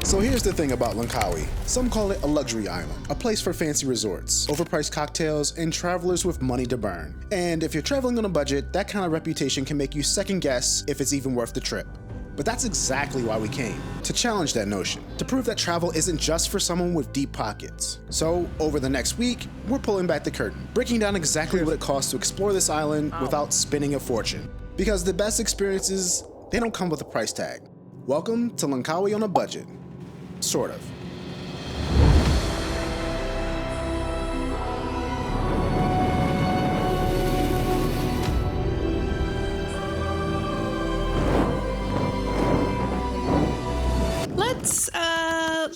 So here's the thing about Langkawi. Some call it a luxury island, a place for fancy resorts, overpriced cocktails, and travelers with money to burn. And if you're traveling on a budget, that kind of reputation can make you second guess if it's even worth the trip. But that's exactly why we came, to challenge that notion, to prove that travel isn't just for someone with deep pockets. So, over the next week, we're pulling back the curtain, breaking down exactly what it costs to explore this island without spending a fortune. Because the best experiences, they don't come with a price tag. Welcome to Langkawi on a budget. Sort of.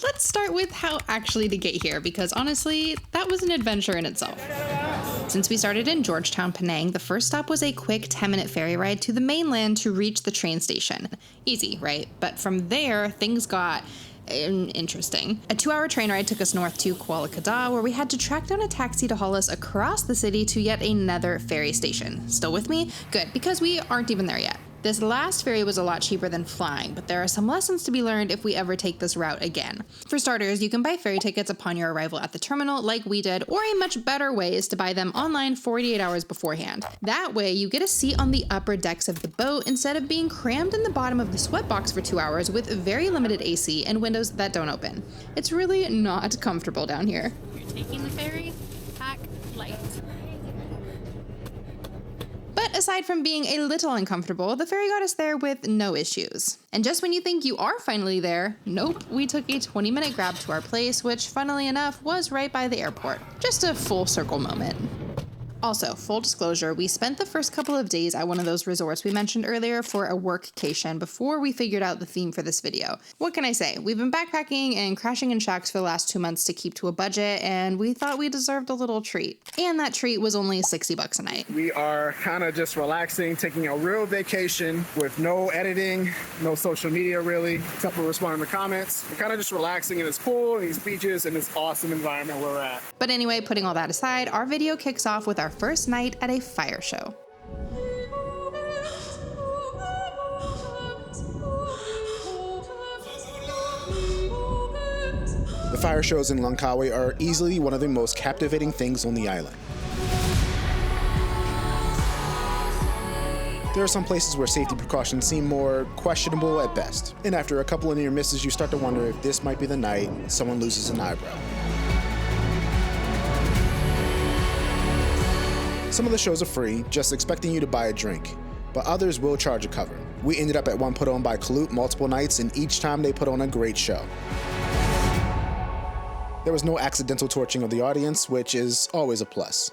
Let's start with how actually to get here, because honestly, that was an adventure in itself. Since we started in Georgetown, Penang, the first stop was a quick 10-minute ferry ride to the mainland to reach the train station. Easy, right? But from there, things got interesting. A 2-hour train ride took us north to Kuala Kadah, where we had to track down a taxi to haul us across the city to yet another ferry station. Still with me? Good, because we aren't even there yet. This last ferry was a lot cheaper than flying, but there are some lessons to be learned if we ever take this route again. For starters, you can buy ferry tickets upon your arrival at the terminal like we did, or a much better way is to buy them online 48 hours beforehand. That way, you get a seat on the upper decks of the boat instead of being crammed in the bottom of the sweatbox for 2 hours with very limited AC and windows that don't open. It's really not comfortable down here. You're taking the ferry, pack light. But aside from being a little uncomfortable, the ferry got us there with no issues. And just when you think you are finally there, nope, we took a 20-minute grab to our place, which funnily enough was right by the airport. Just a full circle moment. Also, full disclosure, we spent the first couple of days at one of those resorts we mentioned earlier for a workcation before we figured out the theme for this video. What can I say? We've been backpacking and crashing in shacks for the last 2 months to keep to a budget, and we thought we deserved a little treat. And that treat was only $60 a night. We are kind of just relaxing, taking a real vacation with no editing, no social media really, except for responding to comments. We're kind of just relaxing in this pool, these beaches, and this awesome environment where we're at. But anyway, putting all that aside, our video kicks off with our first night at a fire show. The fire shows in Langkawi are easily one of the most captivating things on the island. There are some places where safety precautions seem more questionable at best, and after a couple of near misses, you start to wonder if this might be the night someone loses an eyebrow. Some of the shows are free, just expecting you to buy a drink, but others will charge a cover. We ended up at one put on by Kalut multiple nights, and each time they put on a great show. There was no accidental torching of the audience, which is always a plus.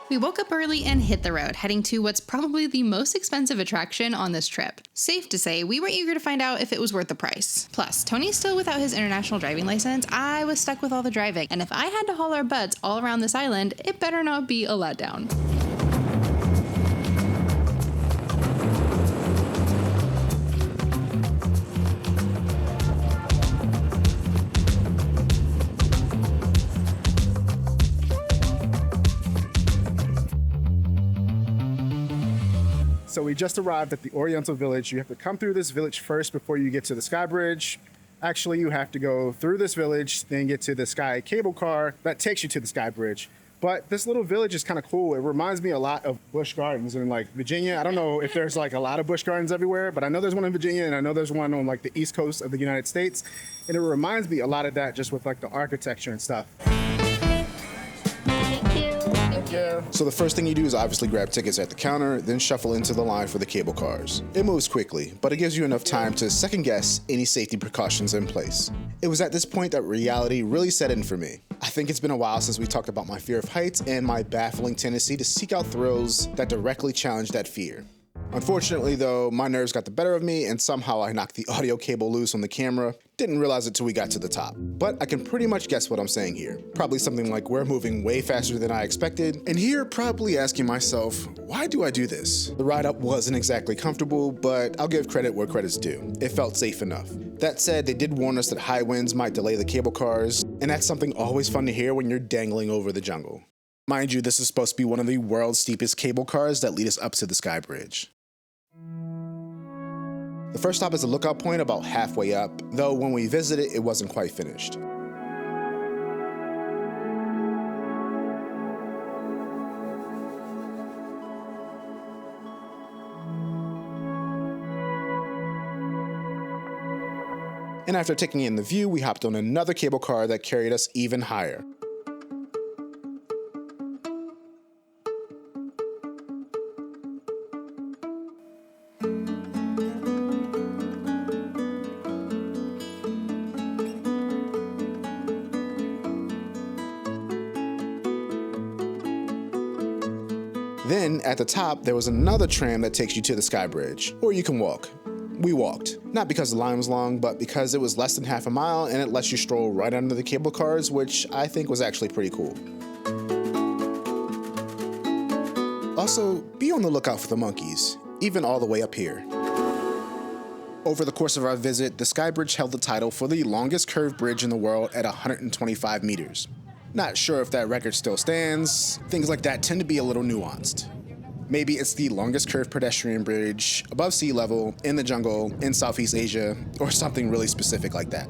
We woke up early and hit the road, heading to what's probably the most expensive attraction on this trip. Safe to say, we were eager to find out if it was worth the price. Plus, Tony's still without his international driving license, I was stuck with all the driving, and if I had to haul our butts all around this island, it better not be a letdown. So we just arrived at the Oriental Village. You have to come through this village first before you get to the Skybridge. Actually, you have to go through this village, then get to the Sky cable car that takes you to the Skybridge. But this little village is kind of cool. It reminds me a lot of Busch Gardens in like Virginia. I don't know if there's like a lot of Busch Gardens everywhere, but I know there's one in Virginia and I know there's one on like the East Coast of the United States. And it reminds me a lot of that just with like the architecture and stuff. So the first thing you do is obviously grab tickets at the counter, then shuffle into the line for the cable cars. It moves quickly, but it gives you enough time to second guess any safety precautions in place. It was at this point that reality really set in for me. I think it's been a while since we talked about my fear of heights and my baffling tendency to seek out thrills that directly challenge that fear. Unfortunately though, my nerves got the better of me and somehow I knocked the audio cable loose on the camera. Didn't realize it till we got to the top. But I can pretty much guess what I'm saying here. Probably something like we're moving way faster than I expected. And here probably asking myself, why do I do this? The ride up wasn't exactly comfortable, but I'll give credit where credit's due. It felt safe enough. That said, they did warn us that high winds might delay the cable cars, and that's something always fun to hear when you're dangling over the jungle. Mind you, this is supposed to be one of the world's steepest cable cars that lead us up to the Skybridge. The first stop is a lookout point about halfway up, though when we visited it wasn't quite finished. And after taking in the view, we hopped on another cable car that carried us even higher. Then, at the top, there was another tram that takes you to the Skybridge, or you can walk. We walked, not because the line was long, but because it was less than half a mile and it lets you stroll right under the cable cars, which I think was actually pretty cool. Also, be on the lookout for the monkeys, even all the way up here. Over the course of our visit, the Skybridge held the title for the longest curved bridge in the world at 125 meters. Not sure if that record still stands. Things like that tend to be a little nuanced. Maybe it's the longest curved pedestrian bridge above sea level in the jungle in Southeast Asia, or something really specific like that.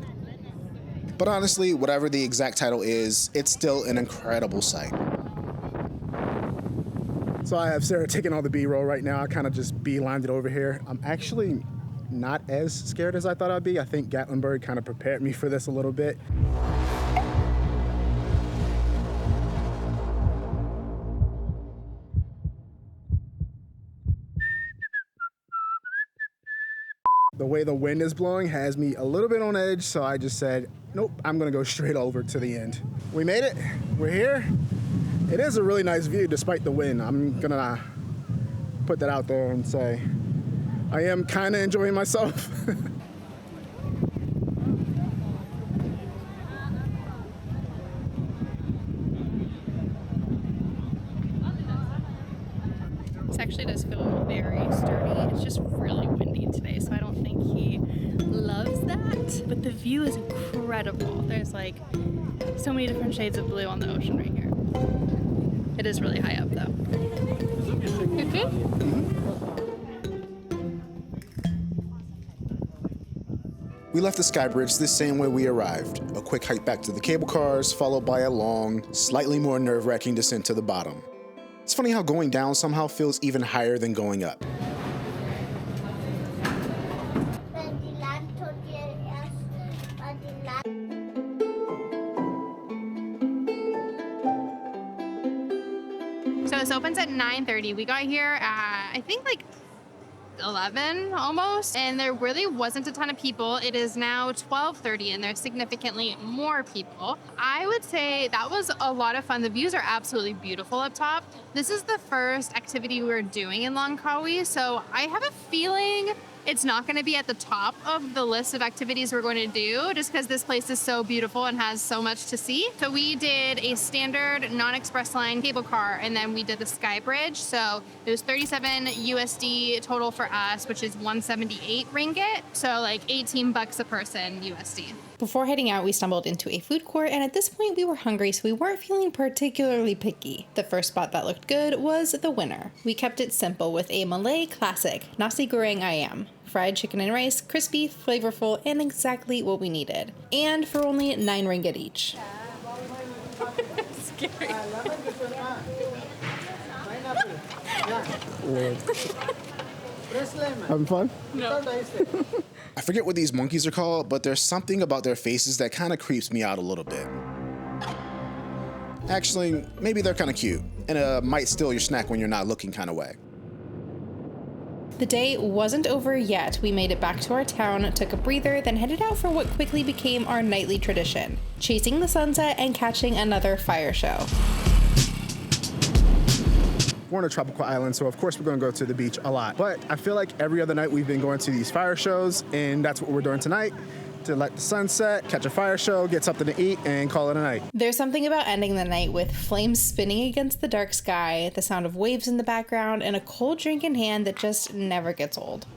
But honestly, whatever the exact title is, it's still an incredible sight. So I have Sarah taking all the B-roll right now. I kind of just beelined it over here. I'm actually not as scared as I thought I'd be. I think Gatlinburg kind of prepared me for this a little bit. The way the wind is blowing has me a little bit on edge, so I just said, nope, I'm gonna go straight over to the end. We made it, we're here. It is a really nice view despite the wind. I'm gonna put that out there and say, I am kinda enjoying myself. This actually does feel very sturdy. It's just really windy today, so I don't think he loves that. But the view is incredible. There's like so many different shades of blue on the ocean right here. It is really high up though. Your food? We left the Skybridge the same way we arrived, a quick hike back to the cable cars, followed by a long, slightly more nerve-wracking descent to the bottom. It's funny how going down somehow feels even higher than going up. So this opens at 9:30. We got here at, I think, like 11 almost, and there really wasn't a ton of people. It is now 12:30 and there's significantly more people. I would say that was a lot of fun. The views are absolutely beautiful up top. This is the first activity we're doing in Langkawi, so I have a feeling it's not going to be at the top of the list of activities we're going to do, just because this place is so beautiful and has so much to see. So we did a standard non-express line cable car, and then we did the Skybridge. So it was 37 USD total for us, which is 178 ringgit. So like 18 bucks a person USD. Before heading out, we stumbled into a food court, and at this point we were hungry, so we weren't feeling particularly picky. The first spot that looked good was the winner. We kept it simple with a Malay classic, nasi goreng ayam. Fried chicken and rice, crispy, flavorful, and exactly what we needed. And for only 9 ringgit each. Scary. Having fun? No. I forget what these monkeys are called, but there's something about their faces that kind of creeps me out a little bit. Actually, maybe they're kind of cute, and might steal your snack when you're not looking kind of way. The day wasn't over yet. We made it back to our town, took a breather, then headed out for what quickly became our nightly tradition, chasing the sunset and catching another fire show. We're on a tropical island, so of course we're gonna go to the beach a lot. But I feel like every other night we've been going to these fire shows, and that's what we're doing tonight. To let the sun set, catch a fire show, get something to eat, and call it a night. There's something about ending the night with flames spinning against the dark sky, the sound of waves in the background, and a cold drink in hand that just never gets old.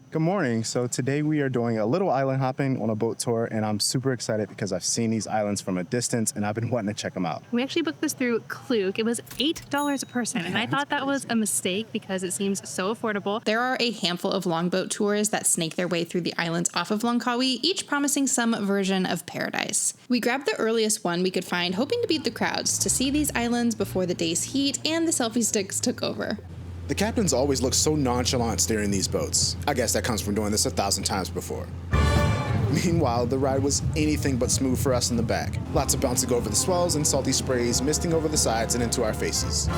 Good Good morning. So today we are doing a little island hopping on a boat tour, and I'm super excited because I've seen these islands from a distance and I've been wanting to check them out. We actually booked this through Klook. It was $8 a person, and I thought that was a mistake because it seems so affordable. There are a handful of longboat tours that snake their way through the islands off of Langkawi, each promising some version of paradise. We grabbed the earliest one we could find, hoping to beat the crowds to see these islands before the day's heat and the selfie sticks took over. The captains always look so nonchalant steering these boats. I guess that comes from doing this 1,000 times before. Meanwhile, the ride was anything but smooth for us in the back. Lots of bouncing over the swells and salty sprays misting over the sides and into our faces.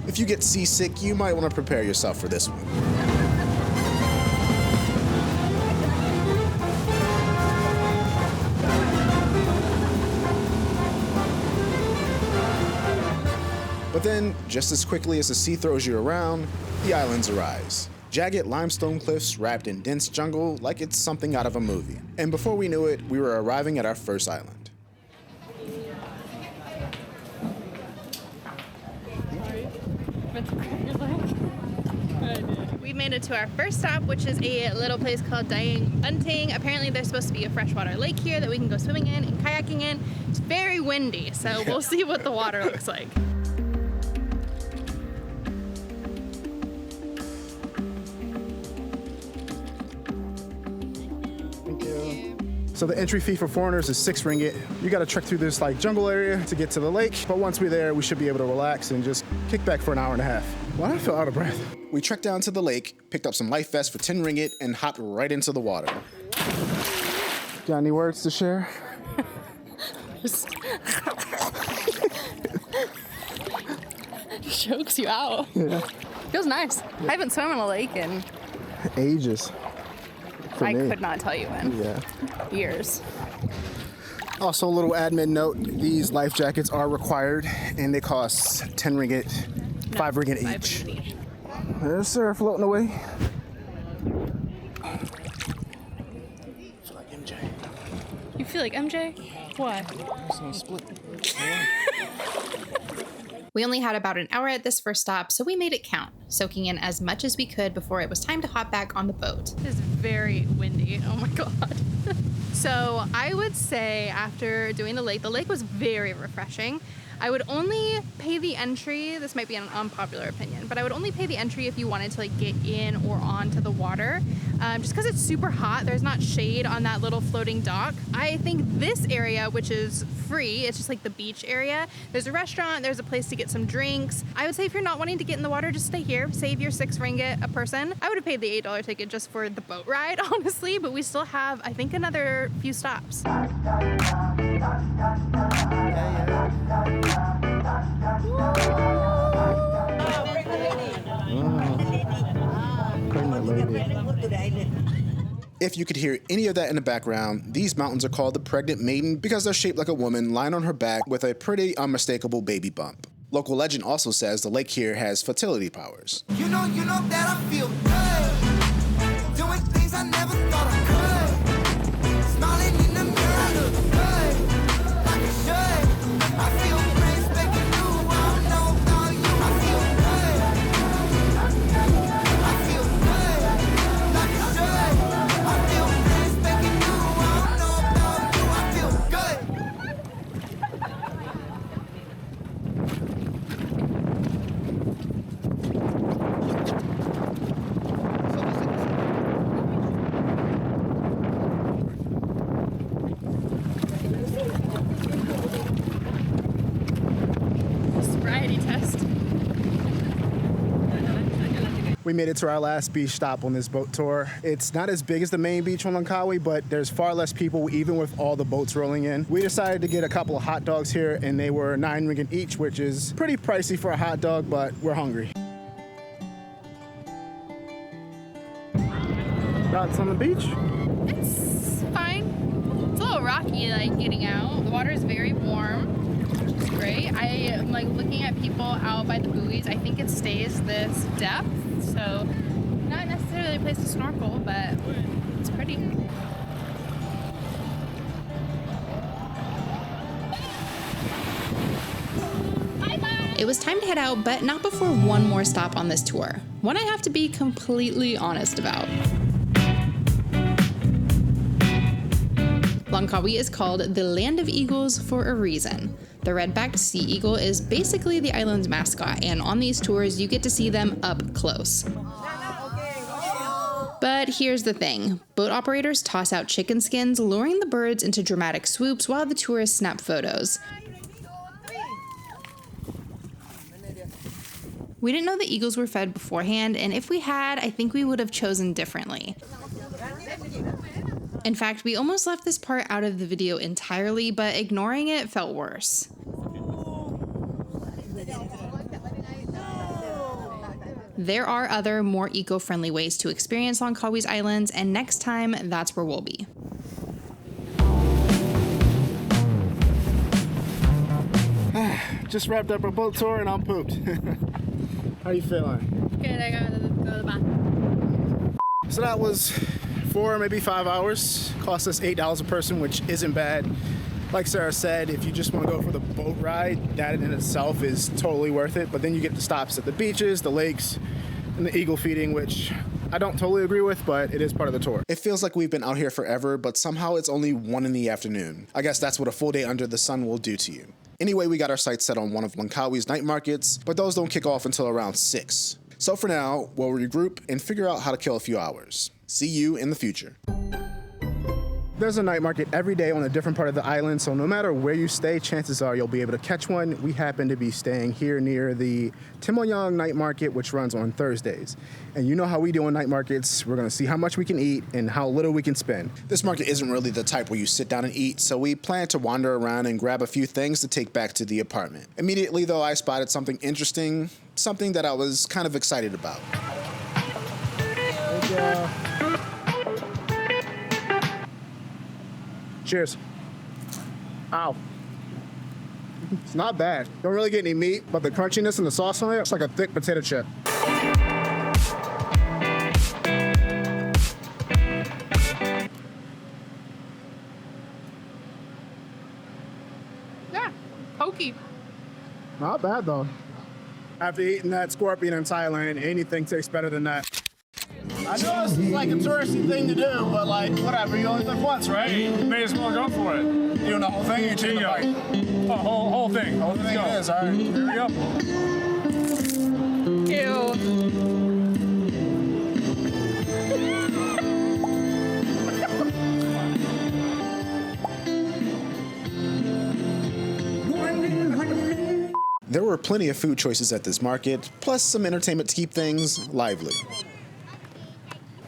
If you get seasick, you might want to prepare yourself for this one. But then, just as quickly as the sea throws you around, the islands arise. Jagged limestone cliffs wrapped in dense jungle like it's something out of a movie. And before we knew it, we were arriving at our first island. We made it to our first stop, which is a little place called Dayang Untang. Apparently there's supposed to be a freshwater lake here that we can go swimming in and kayaking in. It's very windy, so we'll see what the water looks like. So the entry fee for foreigners is 6 ringgit. You gotta trek through this like jungle area to get to the lake. But once we're there, we should be able to relax and just kick back for an hour and a half. Why do I feel out of breath? We trekked down to the lake, picked up some life vests for 10 ringgit, and hopped right into the water. Got any words to share? Chokes you out. Yeah. Feels nice. I haven't swum in a lake in Ages. I could not tell you when. Yeah. Years. Also, a little admin note, these life jackets are required and they cost 10 ringgit, 5 ringgit each. There's Sarah floating away. You feel like MJ? Why? We only had about an hour at this first stop, so we made it count, soaking in as much as we could before it was time to hop back on the boat. It is very windy. Oh my god. So I would say after doing the lake was very refreshing. I would only pay the entry, this might be an unpopular opinion, but I would only pay the entry if you wanted to like get in or onto the water. Just because it's super hot, there's not shade on that little floating dock. I think this area, which is free, it's just like the beach area, there's a restaurant, there's a place to get some drinks. I would say if you're not wanting to get in the water, just stay here, save your 6 ringgit a person. I would have paid the $8 ticket just for the boat ride, honestly, but we still have, I think, another few stops. If you could hear any of that in the background, these mountains are called the Pregnant Maiden because they're shaped like a woman lying on her back with a pretty unmistakable baby bump. Local legend also says the lake here has fertility powers. You know that I feel good. Doing things I never thought I could. Smiling in the mirror, I look good. Like I should. I feel friends making you. I don't know about you. I feel good. I feel good. Like I should. I feel friends making you. I don't know about you. I feel good. Sobriety test. We made it to our last beach stop on this boat tour. It's not as big as the main beach on Langkawi, but there's far less people even with all the boats rolling in. We decided to get a couple of hot dogs here and they were 9 ringgit each, which is pretty pricey for a hot dog, but we're hungry. Thoughts on the beach? It's fine. It's a little rocky, like getting out. The water is very warm. It's great. I am like looking at people out by the buoys. I think it stays this depth, so not necessarily a place to snorkel, but it's pretty. Bye bye. It was time to head out, but not before one more stop on this tour. One I have to be completely honest about. Langkawi is called the Land of Eagles for a reason. The red-backed sea eagle is basically the island's mascot, and on these tours you get to see them up close. But here's the thing. Boat operators toss out chicken skins, luring the birds into dramatic swoops while the tourists snap photos. We didn't know the eagles were fed beforehand, and if we had, I think we would have chosen differently. In fact, we almost left this part out of the video entirely, but ignoring it felt worse. There are other, more eco-friendly ways to experience Langkawi's islands, and next time, that's where we'll be. Just wrapped up our boat tour and I'm pooped. How you feeling? Good, I gotta go to the bathroom. So that was 4, maybe 5 hours. Cost us $8 a person, which isn't bad. Like Sarah said, if you just want to go for the boat ride, that in itself is totally worth it. But then you get the stops at the beaches, the lakes, and the eagle feeding, which I don't totally agree with, but it is part of the tour. It feels like we've been out here forever, but somehow it's only 1 in the afternoon. I guess that's what a full day under the sun will do to you. Anyway, we got our sights set on one of Langkawi's night markets, but those don't kick off until around 6. So for now, we'll regroup and figure out how to kill a few hours. See you in the future. There's a night market every day on a different part of the island, so no matter where you stay, chances are you'll be able to catch one. We happen to be staying here near the Timoyang night market, which runs on Thursdays. And you know how we do on night markets. We're gonna see how much we can eat and how little we can spend. This market isn't really the type where you sit down and eat, so we plan to wander around and grab a few things to take back to the apartment. Immediately though, I spotted something interesting, something that I was kind of excited about. Cheers. Ow. It's not bad. Don't really get any meat, but the crunchiness and the sauce on it, it's like a thick potato chip. Yeah, pokey. Not bad though. After eating that scorpion in Thailand, anything tastes better than that. I know this is like a touristy thing to do, but like, whatever, you only live once, right? You may as well go for it. You doing the whole thing or you taking a bite? Oh, whole thing. Whole thing it is, all right. Here we go. Ew. There were plenty of food choices at this market, plus some entertainment to keep things lively.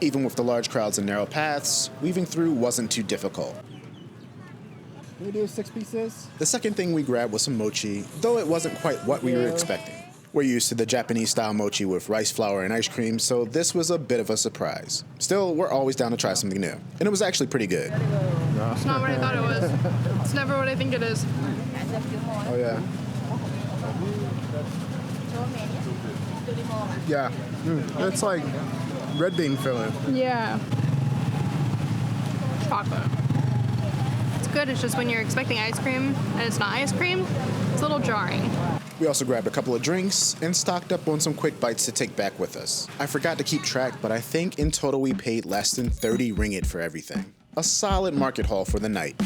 Even with the large crowds and narrow paths, weaving through wasn't too difficult. Can we do 6 pieces? The second thing we grabbed was some mochi, though it wasn't quite what we were expecting. We're used to the Japanese-style mochi with rice flour and ice cream, so this was a bit of a surprise. Still, we're always down to try something new, and it was actually pretty good. It's not what I thought it was. It's never what I think it is. Oh, yeah. Yeah. It's like red bean filling. Yeah. Chocolate. It's good, it's just when you're expecting ice cream and it's not ice cream, it's a little jarring. We also grabbed a couple of drinks and stocked up on some quick bites to take back with us. I forgot to keep track, but I think in total we paid less than 30 ringgit for everything. A solid market haul for the night.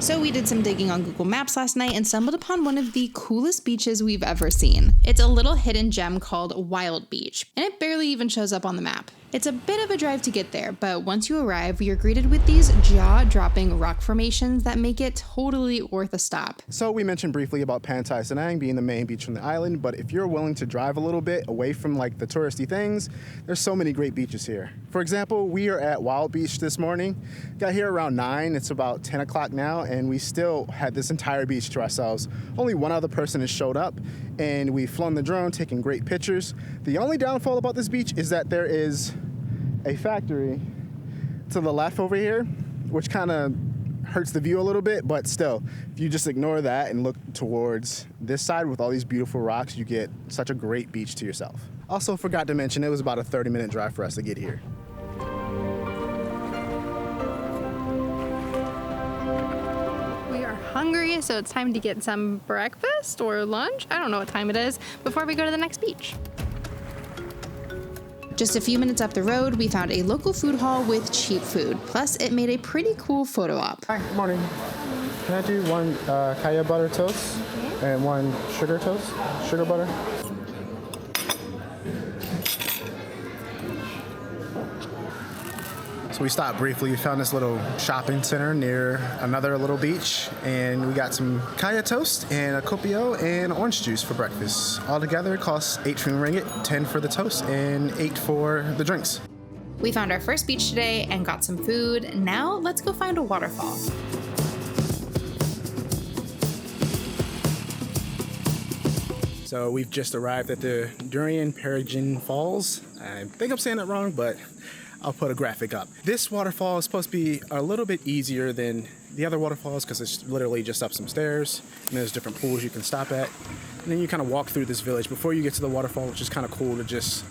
So we did some digging on Google Maps last night and stumbled upon one of the coolest beaches we've ever seen. It's a little hidden gem called Wild Beach, and it barely even shows up on the map. It's a bit of a drive to get there, but once you arrive, you're greeted with these jaw-dropping rock formations that make it totally worth a stop. So we mentioned briefly about Pantai Senang being the main beach on the island, but if you're willing to drive a little bit away from like the touristy things, there's so many great beaches here. For example, we are at Wild Beach this morning. Got here around 9, it's about 10 o'clock now, and we still had this entire beach to ourselves. Only one other person has showed up, and we've flown the drone, taking great pictures. The only downfall about this beach is that there is a factory to the left over here, which kind of hurts the view a little bit, but still, if you just ignore that and look towards this side with all these beautiful rocks, you get such a great beach to yourself. Also forgot to mention, it was about a 30-minute drive for us to get here. hungry, so it's time to get some breakfast or lunch. I don't know what time it is before we go to the next beach. Just a few minutes up the road, we found a local food hall with cheap food. Plus, it made a pretty cool photo op. Hi, good morning. Can I do one kaya butter toast and one sugar toast? Sugar butter? So we stopped briefly. We found this little shopping center near another little beach, and we got some kaya toast and a copio and orange juice for breakfast. Altogether, it costs 8 ringgit, 10 for the toast and 8 for the drinks. We found our first beach today and got some food. Now let's go find a waterfall. So we've just arrived at the Durian Peregrine Falls. I think I'm saying that wrong, but I'll put a graphic up. This waterfall is supposed to be a little bit easier than the other waterfalls because it's literally just up some stairs and there's different pools you can stop at. And then you kind of walk through this village before you get to the waterfall, which is kind of cool to just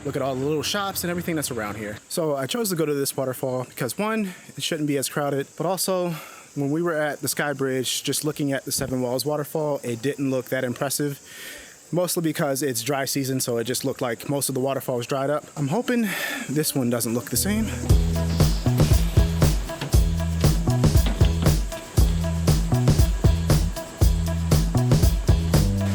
look at all the little shops and everything that's around here. So I chose to go to this waterfall because one, it shouldn't be as crowded, but also when we were at the Skybridge, just looking at the Seven Walls waterfall, it didn't look that impressive. Mostly because it's dry season, so it just looked like most of the waterfall was dried up. I'm hoping this one doesn't look the same.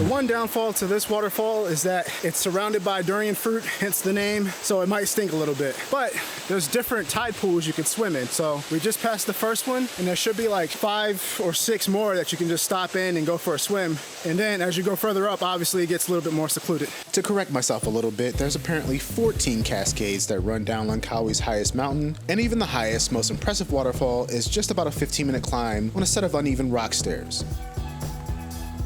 One downfall to this waterfall is that it's surrounded by durian fruit, hence the name, so it might stink a little bit. But there's different tide pools you could swim in. So we just passed the first one, and there should be like 5 or 6 more that you can just stop in and go for a swim. And then as you go further up, obviously it gets a little bit more secluded. To correct myself a little bit, there's apparently 14 cascades that run down Langkawi's highest mountain, and even the highest, most impressive waterfall is just about a 15-minute climb on a set of uneven rock stairs.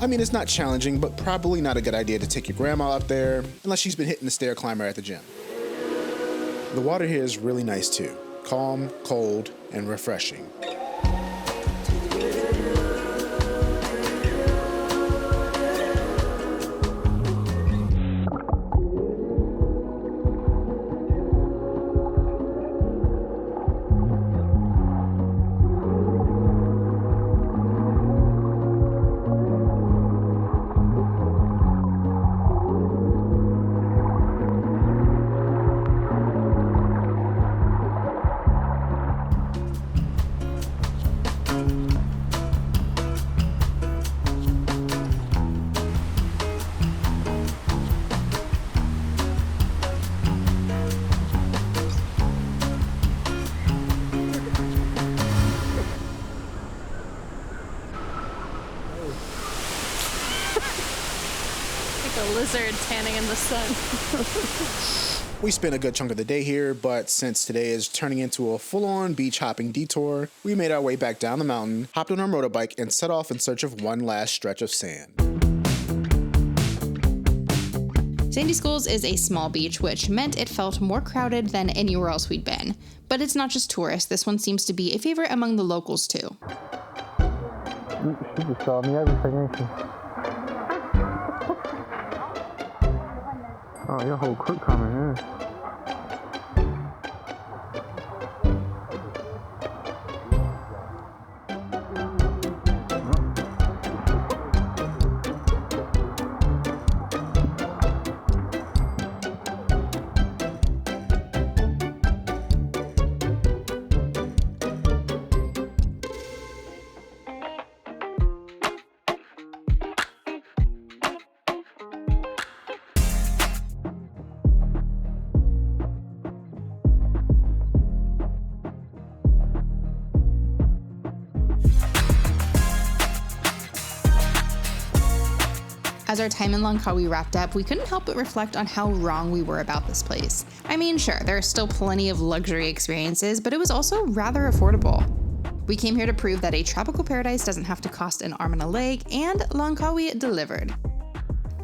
I mean, it's not challenging, but probably not a good idea to take your grandma up there unless she's been hitting the stair climber at the gym. The water here is really nice too. Calm, cold, and refreshing. A lizard tanning in the sun. We spent a good chunk of the day here, but since today is turning into a full-on beach hopping detour, we made our way back down the mountain, hopped on our motorbike, and set off in search of one last stretch of sand. Sandy Skulls is a small beach, which meant it felt more crowded than anywhere else we'd been. But it's not just tourists, this one seems to be a favorite among the locals too. She just saw me everything, ain't she? Oh, your whole crew coming here. As our time in Langkawi wrapped up, we couldn't help but reflect on how wrong we were about this place. I mean, sure, there are still plenty of luxury experiences, but it was also rather affordable. We came here to prove that a tropical paradise doesn't have to cost an arm and a leg, and Langkawi delivered.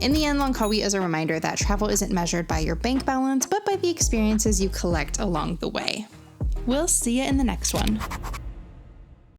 In the end, Langkawi is a reminder that travel isn't measured by your bank balance, but by the experiences you collect along the way. We'll see you in the next one.